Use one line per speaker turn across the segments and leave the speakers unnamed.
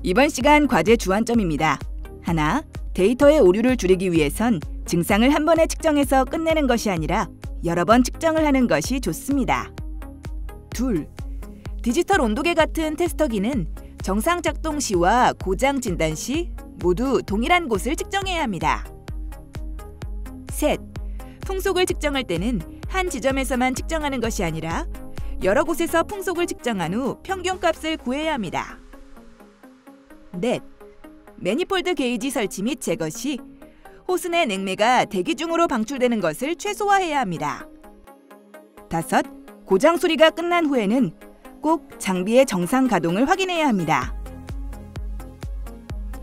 이번 시간 과제 주안점입니다. 하나, 데이터의 오류를 줄이기 위해선 증상을 한 번에 측정해서 끝내는 것이 아니라 여러 번 측정을 하는 것이 좋습니다. 둘, 디지털 온도계 같은 테스터기는 정상 작동 시와 고장 진단 시 모두 동일한 곳을 측정해야 합니다. 셋, 풍속을 측정할 때는 한 지점에서만 측정하는 것이 아니라 여러 곳에서 풍속을 측정한 후 평균값을 구해야 합니다. 넷, 매니폴드 게이지 설치 및 제거 시 호스 내 냉매가 대기 중으로 방출되는 것을 최소화해야 합니다. 다섯, 고장 수리가 끝난 후에는 꼭 장비의 정상 가동을 확인해야 합니다.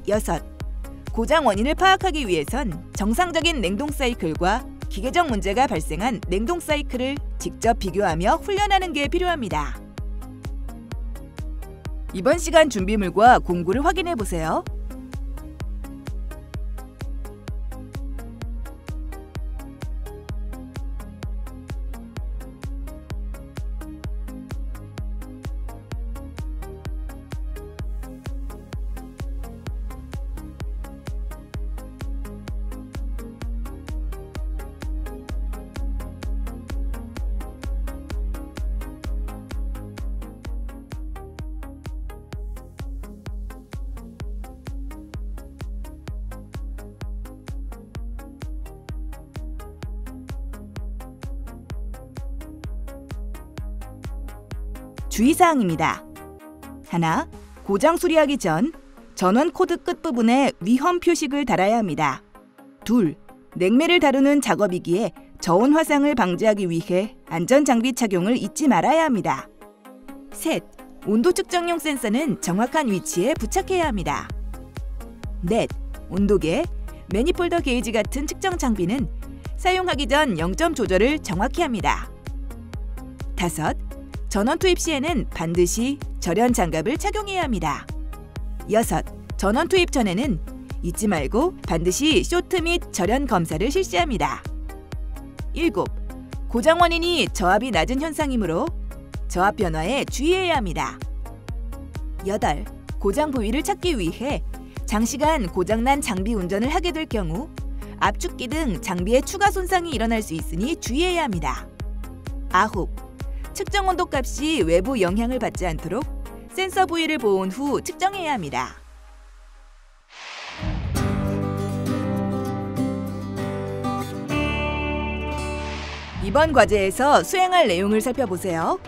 여섯, 고장 원인을 파악하기 위해선 정상적인 냉동 사이클과 기계적 문제가 발생한 냉동 사이클을 직접 비교하며 훈련하는 게 필요합니다. 이번 시간 준비물과 공구를 확인해 보세요. 주의사항입니다. 하나, 고장 수리하기 전 전원 코드 끝부분에 위험 표식을 달아야 합니다. 둘, 냉매를 다루는 작업이기에 저온 화상을 방지하기 위해 안전장비 착용을 잊지 말아야 합니다. 셋, 온도 측정용 센서는 정확한 위치에 부착해야 합니다. 넷, 온도계, 매니폴더 게이지 같은 측정 장비는 사용하기 전 0점 조절을 정확히 합니다. 다섯, 전원 투입 시에는 반드시 절연 장갑을 착용해야 합니다. 여섯, 전원 투입 전에는 잊지 말고 반드시 쇼트 및 절연 검사를 실시합니다. 일곱, 고장 원인이 저압이 낮은 현상이므로 저압 변화에 주의해야 합니다. 여덟, 고장 부위를 찾기 위해 장시간 고장난 장비 운전을 하게 될 경우 압축기 등 장비에 추가 손상이 일어날 수 있으니 주의해야 합니다. 아홉, 측정 온도 값이 외부 영향을 받지 않도록 센서 부위를 보온 후 측정해야 합니다. 이번 과제에서 수행할 내용을 살펴보세요.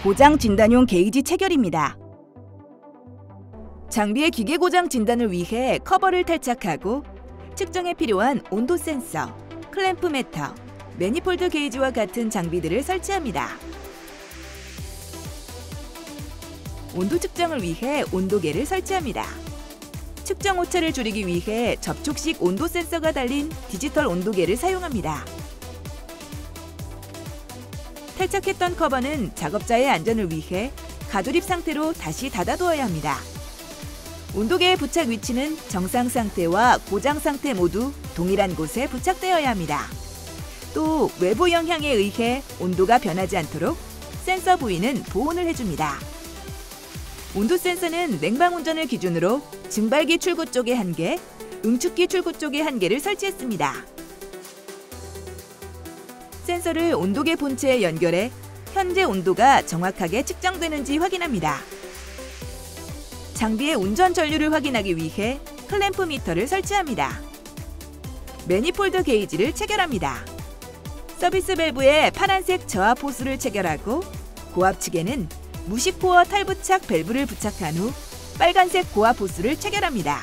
고장 진단용 게이지 체결입니다. 장비의 기계 고장 진단을 위해 커버를 탈착하고 측정에 필요한 온도 센서, 클램프 메터, 매니폴드 게이지와 같은 장비들을 설치합니다. 온도 측정을 위해 온도계를 설치합니다. 측정 오차를 줄이기 위해 접촉식 온도 센서가 달린 디지털 온도계를 사용합니다. 탈착했던 커버는 작업자의 안전을 위해 가조립 상태로 다시 닫아두어야 합니다. 온도계의 부착 위치는 정상 상태와 고장 상태 모두 동일한 곳에 부착되어야 합니다. 또 외부 영향에 의해 온도가 변하지 않도록 센서 부위는 보온을 해줍니다. 온도 센서는 냉방 운전을 기준으로 증발기 출구 쪽에 1개, 응축기 출구 쪽에 1개를 설치했습니다. 센서를 온도계 본체에 연결해 현재 온도가 정확하게 측정되는지 확인합니다. 장비의 운전 전류를 확인하기 위해 클램프 미터를 설치합니다. 매니폴드 게이지를 체결합니다. 서비스 밸브에 파란색 저압 호스를 체결하고 고압 측에는 무시코어 탈부착 밸브를 부착한 후 빨간색 고압 호스를 체결합니다.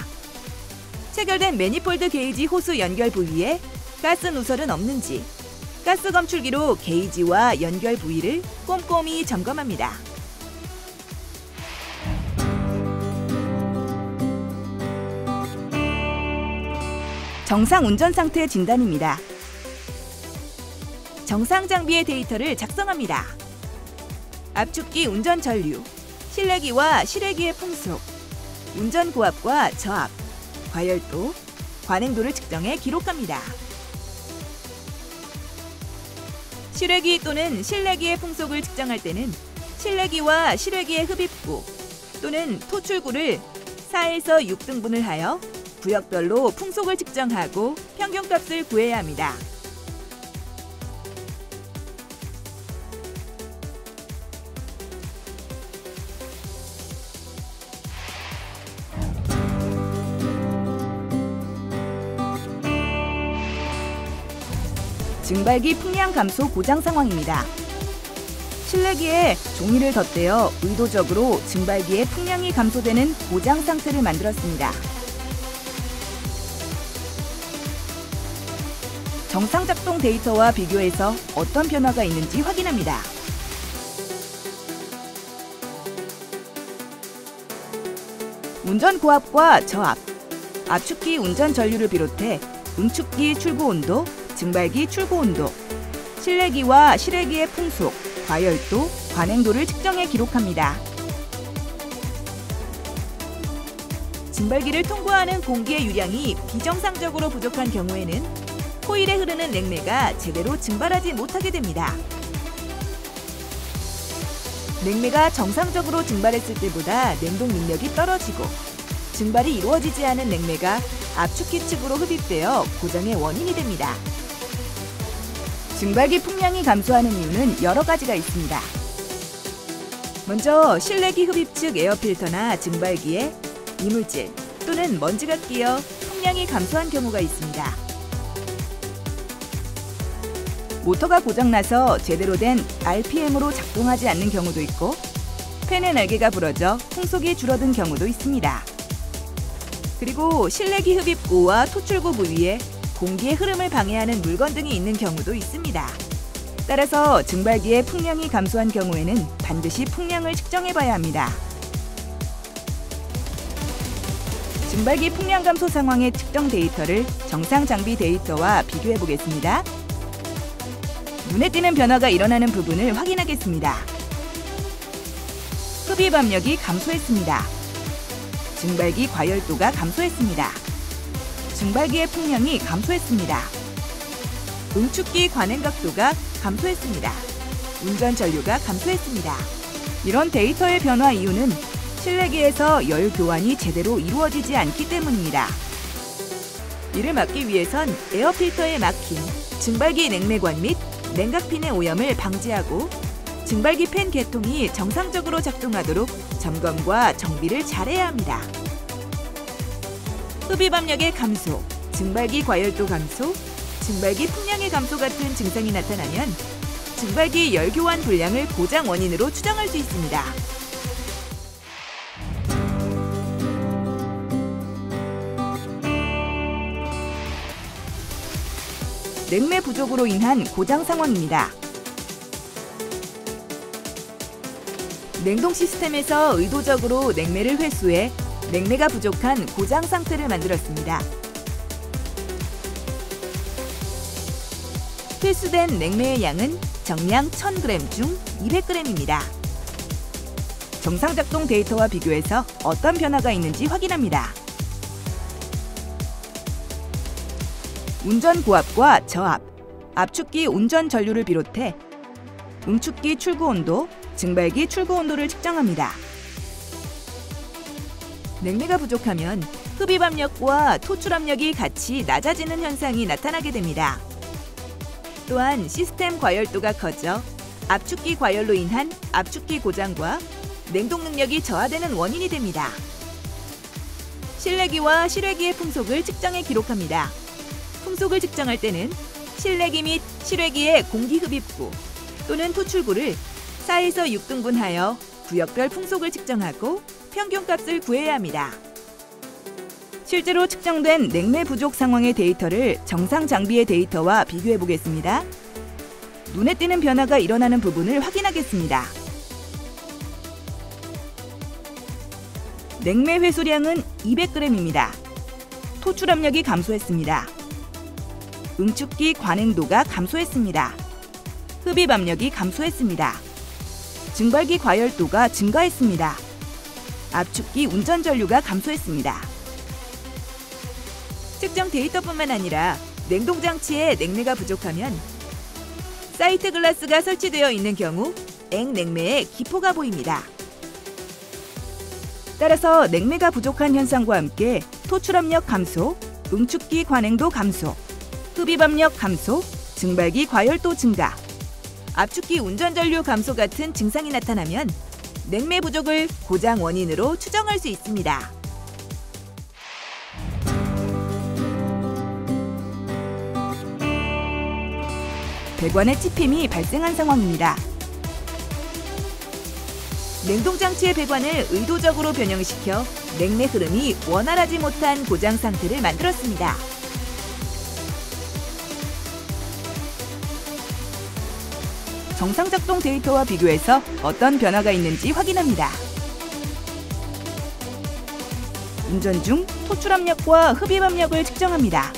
체결된 매니폴드 게이지 호스 연결 부위에 가스 누설은 없는지 가스 검출기로 게이지와 연결 부위를 꼼꼼히 점검합니다. 정상 운전 상태 진단입니다. 정상 장비의 데이터를 작성합니다. 압축기 운전 전류, 실내기와 실외기의 풍속, 운전 고압과 저압, 과열도, 관행도를 측정해 기록합니다. 실외기 또는 실내기의 풍속을 측정할 때는 실내기와 실외기의 흡입구 또는 토출구를 4에서 6등분을 하여 구역별로 풍속을 측정하고 평균값을 구해야 합니다. 증발기 풍량 감소 고장 상황입니다. 실내기에 종이를 덧대어 의도적으로 증발기의 풍량이 감소되는 고장 상태를 만들었습니다. 정상 작동 데이터와 비교해서 어떤 변화가 있는지 확인합니다. 운전 고압과 저압, 압축기 운전 전류를 비롯해 응축기 출고 온도, 증발기 출고 온도, 실내기와 실외기의 풍속, 과열도, 관행도를 측정해 기록합니다. 증발기를 통과하는 공기의 유량이 비정상적으로 부족한 경우에는 코일에 흐르는 냉매가 제대로 증발하지 못하게 됩니다. 냉매가 정상적으로 증발했을 때보다 냉동 능력이 떨어지고 증발이 이루어지지 않은 냉매가 압축기 측으로 흡입되어 고장의 원인이 됩니다. 증발기 풍량이 감소하는 이유는 여러 가지가 있습니다. 먼저 실내기 흡입 측 에어필터나 증발기에 이물질 또는 먼지가 끼어 풍량이 감소한 경우가 있습니다. 모터가 고장나서 제대로 된 RPM으로 작동하지 않는 경우도 있고 팬의 날개가 부러져 풍속이 줄어든 경우도 있습니다. 그리고 실내기 흡입구와 토출구 부위에 공기의 흐름을 방해하는 물건 등이 있는 경우도 있습니다. 따라서 증발기의 풍량이 감소한 경우에는 반드시 풍량을 측정해봐야 합니다. 증발기 풍량 감소 상황의 측정 데이터를 정상 장비 데이터와 비교해 보겠습니다. 눈에 띄는 변화가 일어나는 부분을 확인하겠습니다. 흡입 압력이 감소했습니다. 증발기 과열도가 감소했습니다. 증발기의 풍량이 감소했습니다. 응축기 관행 각도가 감소했습니다. 운전 전류가 감소했습니다. 이런 데이터의 변화 이유는 실내기에서 열 교환이 제대로 이루어지지 않기 때문입니다. 이를 막기 위해선 에어필터에 막힌 증발기 냉매관 및 냉각핀의 오염을 방지하고 증발기 팬 개통이 정상적으로 작동하도록 점검과 정비를 잘해야 합니다. 흡입 압력의 감소, 증발기 과열도 감소, 증발기 풍량의 감소 같은 증상이 나타나면 증발기 열 교환 불량을 고장 원인으로 추정할 수 있습니다. 냉매 부족으로 인한 고장 상황입니다. 냉동 시스템에서 의도적으로 냉매를 회수해 냉매가 부족한 고장 상태를 만들었습니다. 회수된 냉매의 양은 정량 1000g 중 200g입니다. 정상 작동 데이터와 비교해서 어떤 변화가 있는지 확인합니다. 운전 고압과 저압, 압축기 운전 전류를 비롯해 응축기 출구 온도, 증발기 출구 온도를 측정합니다. 냉매가 부족하면 흡입 압력과 토출 압력이 같이 낮아지는 현상이 나타나게 됩니다. 또한 시스템 과열도가 커져 압축기 과열로 인한 압축기 고장과 냉동 능력이 저하되는 원인이 됩니다. 실내기와 실외기의 풍속을 측정해 기록합니다. 풍속을 측정할 때는 실내기 및 실외기의 공기 흡입구 또는 토출구를 4에서 6등분하여 구역별 풍속을 측정하고 평균값을 구해야 합니다. 실제로 측정된 냉매 부족 상황의 데이터를 정상 장비의 데이터와 비교해 보겠습니다. 눈에 띄는 변화가 일어나는 부분을 확인하겠습니다. 냉매 회수량은 200g입니다. 토출 압력이 감소했습니다. 응축기 관행도가 감소했습니다. 흡입 압력이 감소했습니다. 증발기 과열도가 증가했습니다. 압축기 운전 전류가 감소했습니다. 측정 데이터뿐만 아니라 냉동장치에 냉매가 부족하면 사이트 글라스가 설치되어 있는 경우 액냉매에 기포가 보입니다. 따라서 냉매가 부족한 현상과 함께 토출압력 감소, 응축기 관행도 감소, 흡입압력 감소, 증발기 과열도 증가, 압축기 운전 전류 감소 같은 증상이 나타나면 냉매 부족을 고장 원인으로 추정할 수 있습니다. 배관의 찝힘이 발생한 상황입니다. 냉동장치의 배관을 의도적으로 변형시켜 냉매 흐름이 원활하지 못한 고장 상태를 만들었습니다. 정상 작동 데이터와 비교해서 어떤 변화가 있는지 확인합니다. 운전 중 토출압력과 흡입압력을 측정합니다.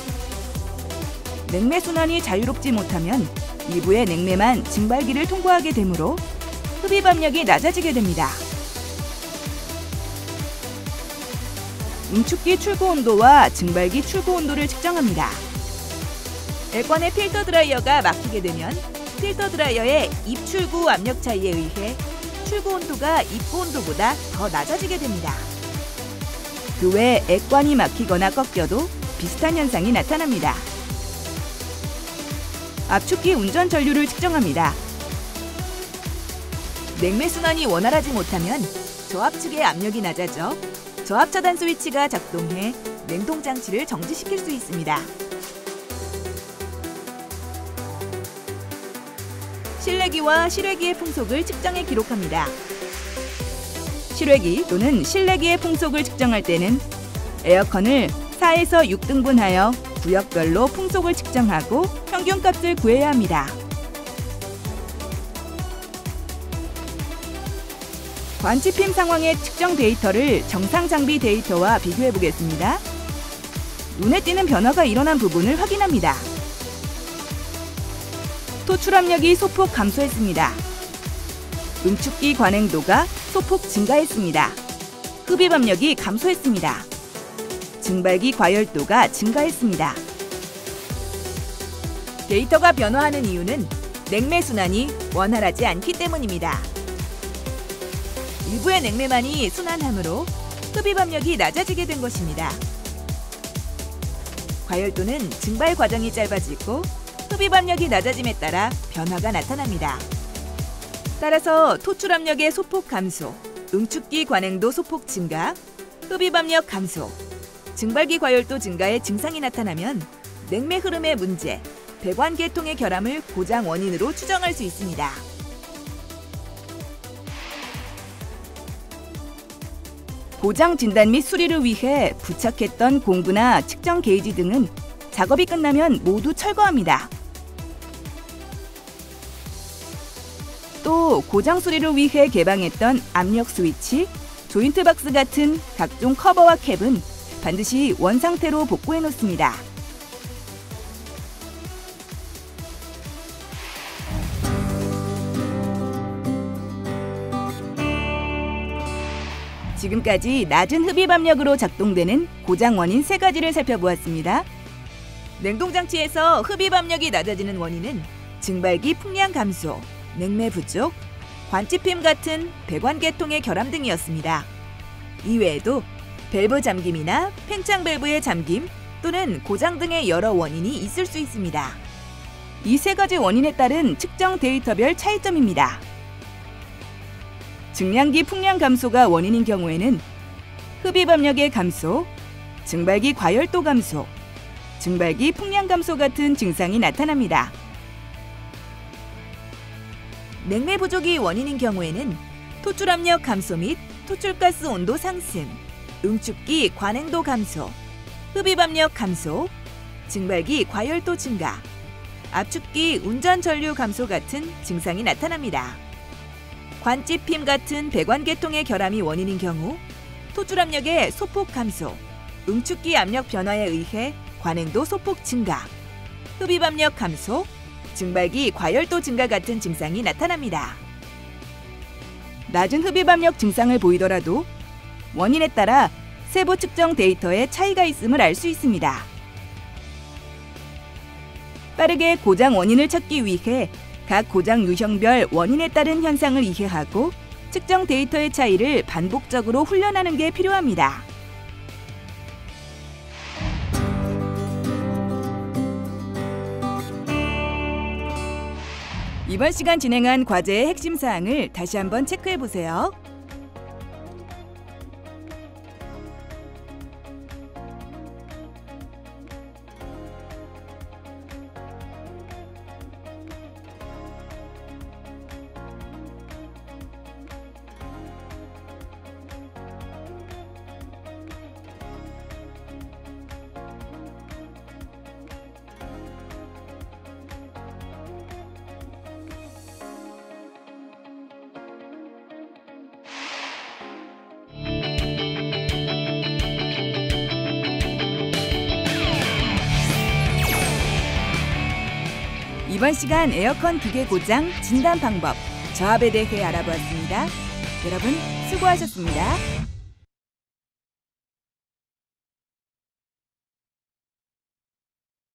냉매 순환이 자유롭지 못하면 일부의 냉매만 증발기를 통과하게 되므로 흡입압력이 낮아지게 됩니다. 응축기 출고 온도와 증발기 출고 온도를 측정합니다. 에어컨의 필터 드라이어가 막히게 되면 필터 드라이어의 입출구 압력 차이에 의해 출고 온도가 입고 온도보다 더 낮아지게 됩니다. 그 외 액관이 막히거나 꺾여도 비슷한 현상이 나타납니다. 압축기 운전 전류를 측정합니다. 냉매 순환이 원활하지 못하면 저압측의 압력이 낮아져 저압 차단 스위치가 작동해 냉동장치를 정지시킬 수 있습니다. 실내기와 실외기의 풍속을 측정해 기록합니다. 실외기 또는 실내기의 풍속을 측정할 때는 에어컨을 4에서 6등분하여 구역별로 풍속을 측정하고 평균값을 구해야 합니다. 관집힘 상황의 측정 데이터를 정상 장비 데이터와 비교해 보겠습니다. 눈에 띄는 변화가 일어난 부분을 확인합니다. 토출압력이 소폭 감소했습니다. 응축기 관행도가 소폭 증가했습니다. 흡입압력이 감소했습니다. 증발기 과열도가 증가했습니다. 데이터가 변화하는 이유는 냉매 순환이 원활하지 않기 때문입니다. 일부의 냉매만이 순환하므로 흡입압력이 낮아지게 된 것입니다. 과열도는 증발 과정이 짧아지고 흡입압력이 낮아짐에 따라 변화가 나타납니다. 따라서 토출압력의 소폭 감소, 응축기 관행도 소폭 증가, 흡입압력 감소, 증발기 과열도 증가의 증상이 나타나면 냉매 흐름의 문제, 배관 계통의 결함을 고장 원인으로 추정할 수 있습니다. 고장 진단 및 수리를 위해 부착했던 공구나 측정 게이지 등은 작업이 끝나면 모두 철거합니다. 또 고장 수리를 위해 개방했던 압력 스위치, 조인트 박스 같은 각종 커버와 캡은 반드시 원상태로 복구해 놓습니다. 지금까지 낮은 흡입압력으로 작동되는 고장 원인 3가지를 살펴보았습니다. 냉동장치에서 흡입압력이 낮아지는 원인은 증발기 풍량 감소, 냉매 부족, 관집힘 같은 배관 계통의 결함 등이었습니다. 이외에도 밸브 잠김이나 팽창 밸브의 잠김 또는 고장 등의 여러 원인이 있을 수 있습니다. 이 3가지 원인에 따른 측정 데이터별 차이점입니다. 증량기 풍량 감소가 원인인 경우에는 흡입압력의 감소, 증발기 과열도 감소, 증발기 풍량 감소 같은 증상이 나타납니다. 냉매 부족이 원인인 경우에는 토출압력 감소 및 토출가스 온도 상승, 응축기 관행도 감소, 흡입압력 감소, 증발기 과열도 증가, 압축기 운전 전류 감소 같은 증상이 나타납니다. 관집힘 같은 배관 계통의 결함이 원인인 경우 토출압력의 소폭 감소, 응축기 압력 변화에 의해 관행도 소폭 증가, 흡입압력 감소, 증발기 과열도 증가 같은 증상이 나타납니다. 낮은 흡입압력 증상을 보이더라도 원인에 따라 세부 측정 데이터에 차이가 있음을 알 수 있습니다. 빠르게 고장 원인을 찾기 위해 각 고장 유형별 원인에 따른 현상을 이해하고 측정 데이터의 차이를 반복적으로 훈련하는 게 필요합니다. 이번 시간 진행한 과제의 핵심 사항을 다시 한번 체크해 보세요. 이번 시간 에어컨 기계 고장 진단 방법, 저압에 대해 알아보았습니다. 여러분 수고하셨습니다.